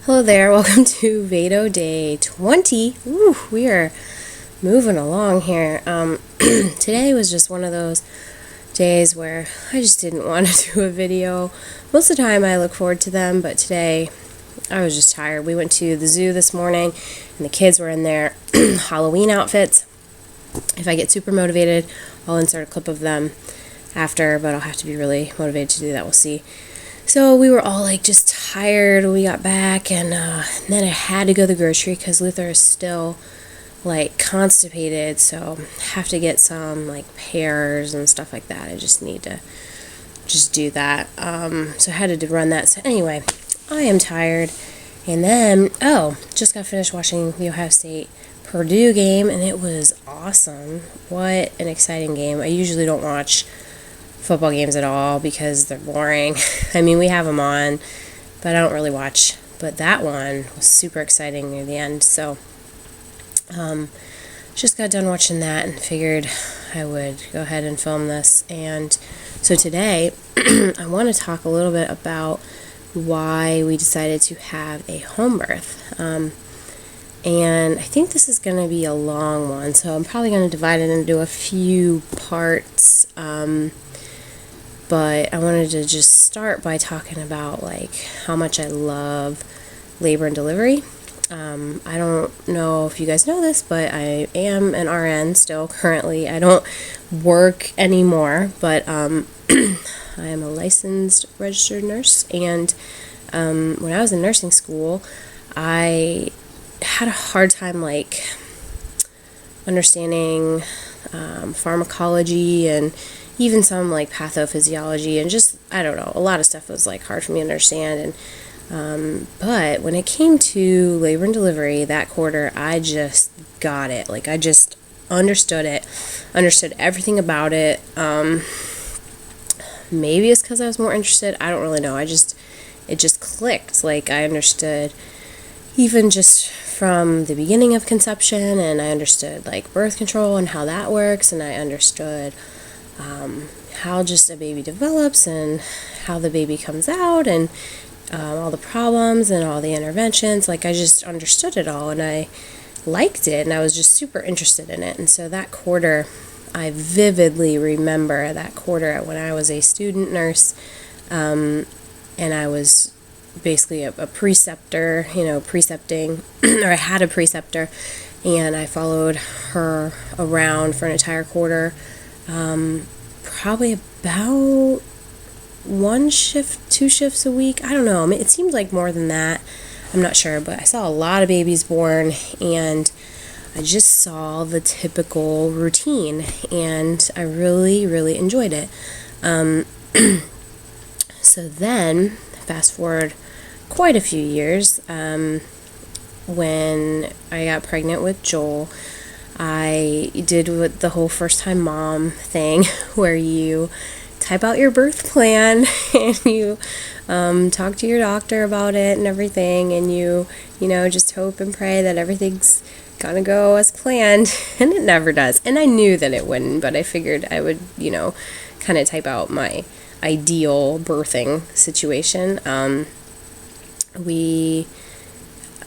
Hello there, welcome to VEDO Day 20. Ooh, we are moving along here. Today was just one of those days where I just didn't want to do a video. Most of the time I look forward to them, but today I was just tired. We went to the zoo this morning and the kids were in their Halloween outfits. If I get super motivated, I'll insert a clip of them after, but I'll have to be really motivated to do that. We'll see. So we were all just tired when we got back, and then I had to go to the grocery because Luther is still constipated, so have to get some pears and stuff like that. I just need to just do that. So I had to run that. So anyway, I am tired. And then, just got finished watching the Ohio State Purdue game, and it was awesome. What an exciting game. I usually don't watch football games at all because they're boring. I mean, we have them on, but I don't really watch. But that one was super exciting near the end. So just got done watching that and figured I would go ahead and film this. And so today I want to talk a little bit about why we decided to have a home birth. And I think this is going to be a long one, so I'm probably going to divide it into a few parts. But I wanted to just start by talking about how much I love labor and delivery. I don't know if you guys know this, but I am an RN still currently. I don't work anymore, but I am a licensed registered nurse. And when I was in nursing school, I had a hard time understanding pharmacology and even some pathophysiology, and just, I don't know, a lot of stuff was hard for me to understand. And but when it came to labor and delivery that quarter, I just got it. I just understood it, understood everything about it. Maybe it's because I was more interested. I don't really know. It just clicked. I understood even just from the beginning of conception, and I understood birth control and how that works, and I understood how just a baby develops and how the baby comes out, and all the problems and all the interventions. I just understood it all, and I liked it, and I was just super interested in it. And so that quarter, I vividly remember that quarter when I was a student nurse, and I was basically a preceptor, precepting, or I had a preceptor, and I followed her around for an entire quarter, probably about 1 shift, 2 shifts a week. I don't know. I mean, it seemed like more than that. I'm not sure, but I saw a lot of babies born, and I just saw the typical routine, and I really, really enjoyed it. So then, fast forward quite a few years, when I got pregnant with Joel, I did the whole first-time mom thing where you type out your birth plan and you talk to your doctor about it and everything, and you just hope and pray that everything's gonna go as planned, and it never does. And I knew that it wouldn't, but I figured I would, kind of type out my ideal birthing situation.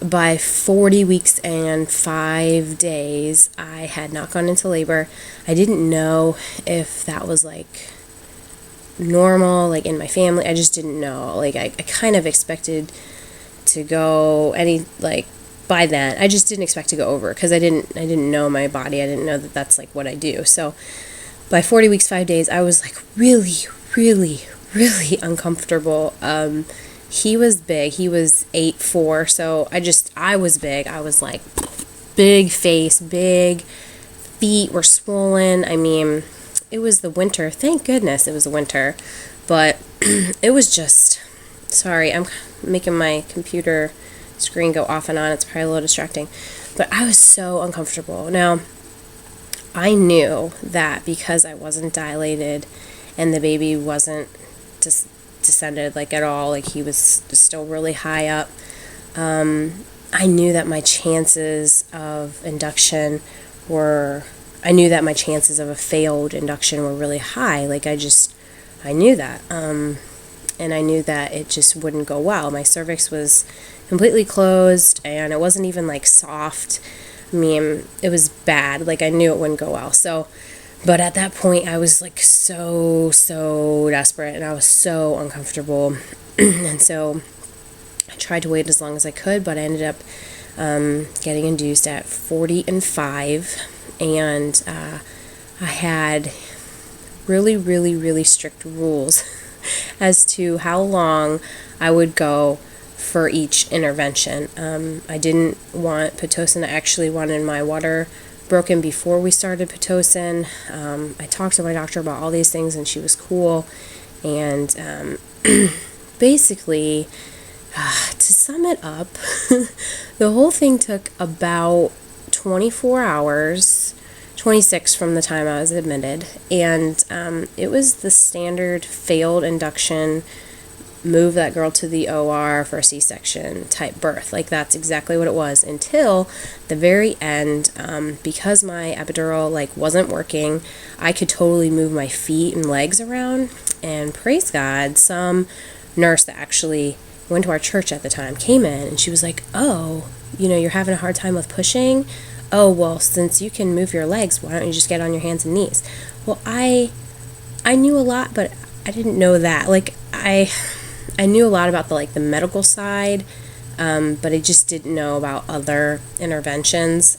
By 40 weeks and 5 days, I had not gone into labor. I didn't know if that was normal, in my family. I just didn't know. I kind of expected to go by then. I just didn't expect to go over because I didn't know my body. I didn't know that that's what I do. So by 40 weeks, 5 days, I was really, really, really uncomfortable. He was big. He was 8'4", so I was big. I was big face, big feet were swollen. I mean, it was the winter. Thank goodness it was the winter. But it was just, sorry, I'm making my computer screen go off and on. It's probably a little distracting. But I was so uncomfortable. Now, I knew that because I wasn't dilated and the baby wasn't just descended at all, he was still really high up, I knew that my chances of induction I knew that my chances of a failed induction were really high. I knew that. and I knew that it just wouldn't go well. My cervix was completely closed, and it wasn't even like soft. I mean, it was bad. Like, I knew it wouldn't go well. So, but at that point, I was like so desperate, and I was so uncomfortable. And so I tried to wait as long as I could, but I ended up getting induced at 40 and 5, and I had really strict rules as to how long I would go for each intervention. I didn't want Pitocin. I actually wanted my water broken before we started Pitocin. I talked to my doctor about all these things, and she was cool. And basically, to sum it up, the whole thing took about 24 hours, 26 from the time I was admitted, and it was the standard failed induction, move that girl to the OR for a C-section type birth. Like, that's exactly what it was until the very end. Because my epidural wasn't working, I could totally move my feet and legs around, and praise God, some nurse that actually went to our church at the time came in, and she was like, oh, you're having a hard time with pushing? Oh, well, since you can move your legs, why don't you just get on your hands and knees? Well, I knew a lot, but I didn't know that. I knew a lot about the medical side, but I just didn't know about other interventions.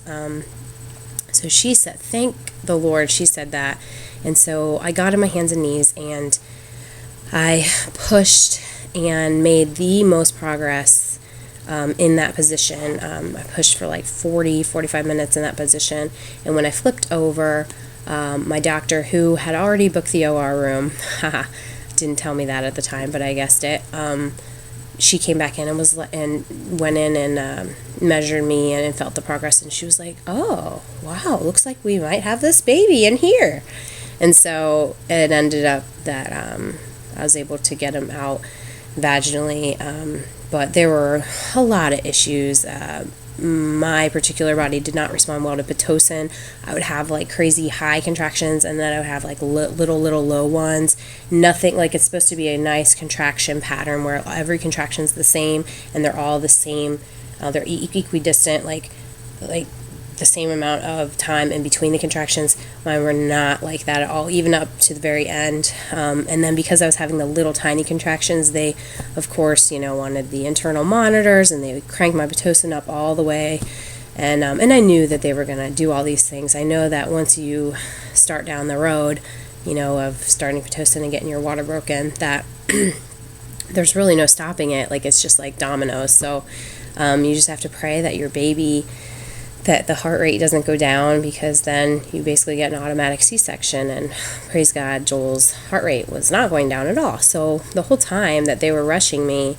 So she said, thank the Lord, she said that. And so I got on my hands and knees, and I pushed and made the most progress in that position. I pushed for 45 minutes in that position. And when I flipped over, my doctor, who had already booked the OR room, didn't tell me that at the time, but I guessed it. She came back in and went in and measured me and felt the progress, and she was like, "Oh, wow, looks like we might have this baby in here." And so it ended up that I was able to get him out vaginally, but there were a lot of issues. My particular body did not respond well to Pitocin. I would have crazy high contractions, and then I would have little low ones. Nothing it's supposed to be a nice contraction pattern where every contraction is the same and they're all the same. They're equidistant, like the same amount of time in between the contractions. Mine were not like that at all, even up to the very end. And then because I was having the little tiny contractions, they, of course, wanted the internal monitors, and they would crank my Pitocin up all the way. And I knew that they were going to do all these things. I know that once you start down the road, of starting Pitocin and getting your water broken, that there's really no stopping it. It's just like dominoes. So you just have to pray that your baby, that the heart rate doesn't go down, because then you basically get an automatic C-section. And praise God, Joel's heart rate was not going down at all. So the whole time that they were rushing me,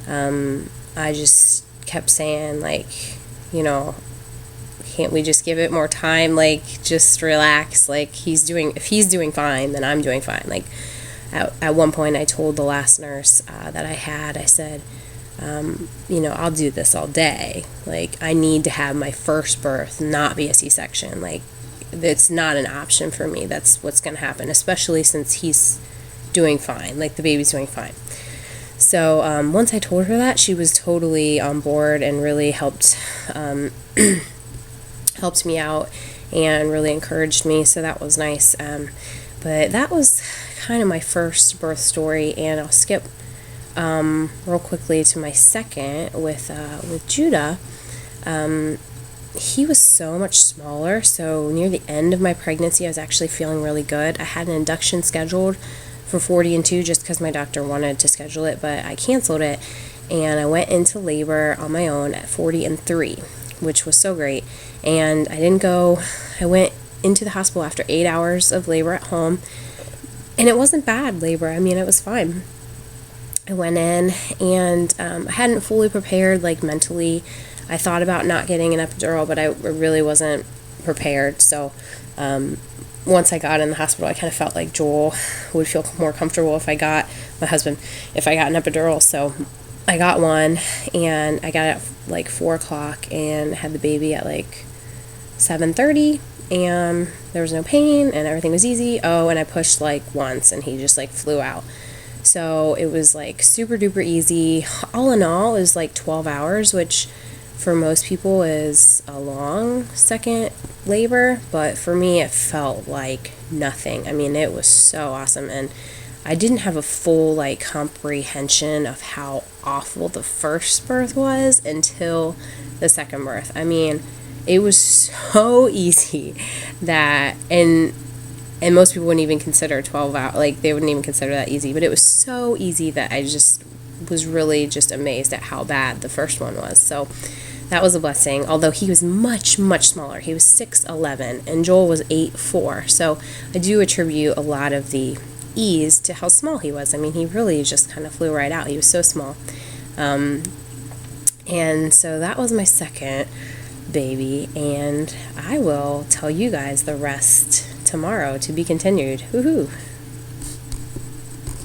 I just kept saying, can't we just give it more time? Just relax. If he's doing fine, then I'm doing fine. At one point I told the last nurse that I said, I'll do this all day. I need to have my first birth not be a C-section. It's not an option for me. That's what's going to happen, especially since he's doing fine. The baby's doing fine. So once I told her that, she was totally on board and really helped me out and really encouraged me. So that was nice. But that was kind of my first birth story, and I'll skip real quickly to my second with Judah. He was so much smaller, so near the end of my pregnancy I was actually feeling really good. I had an induction scheduled for 40 and 2 just because my doctor wanted to schedule it, but I canceled it, and I went into labor on my own at 40 and 3, which was so great. And I went into the hospital after 8 hours of labor at home, and it wasn't bad labor. I mean, it was fine. I went in, and I hadn't fully prepared, mentally. I thought about not getting an epidural, but I really wasn't prepared. So once I got in the hospital, I kind of felt like Joel would feel more comfortable if I got an epidural. So I got one, and I got it at 4 o'clock, and had the baby at 7:30, and there was no pain, and everything was easy. Oh, and I pushed once, and he just flew out. So it was like super duper easy. All in all, it was like 12 hours, which for most people is a long second labor, but for me it felt like nothing. I mean, it was so awesome, and I didn't have a full like comprehension of how awful the first birth was until the second birth. I mean, it was so easy that and most people wouldn't even consider 12 hours, like they wouldn't even consider that easy, but it was so easy that I just was really just amazed at how bad the first one was. So that was a blessing, although he was much, much smaller. He was 6'11", and Joel was 8'4", so I do attribute a lot of the ease to how small he was. I mean, he really just kind of flew right out. He was so small. And so that was my second baby, and I will tell you guys the rest tomorrow, to be continued. Woohoo!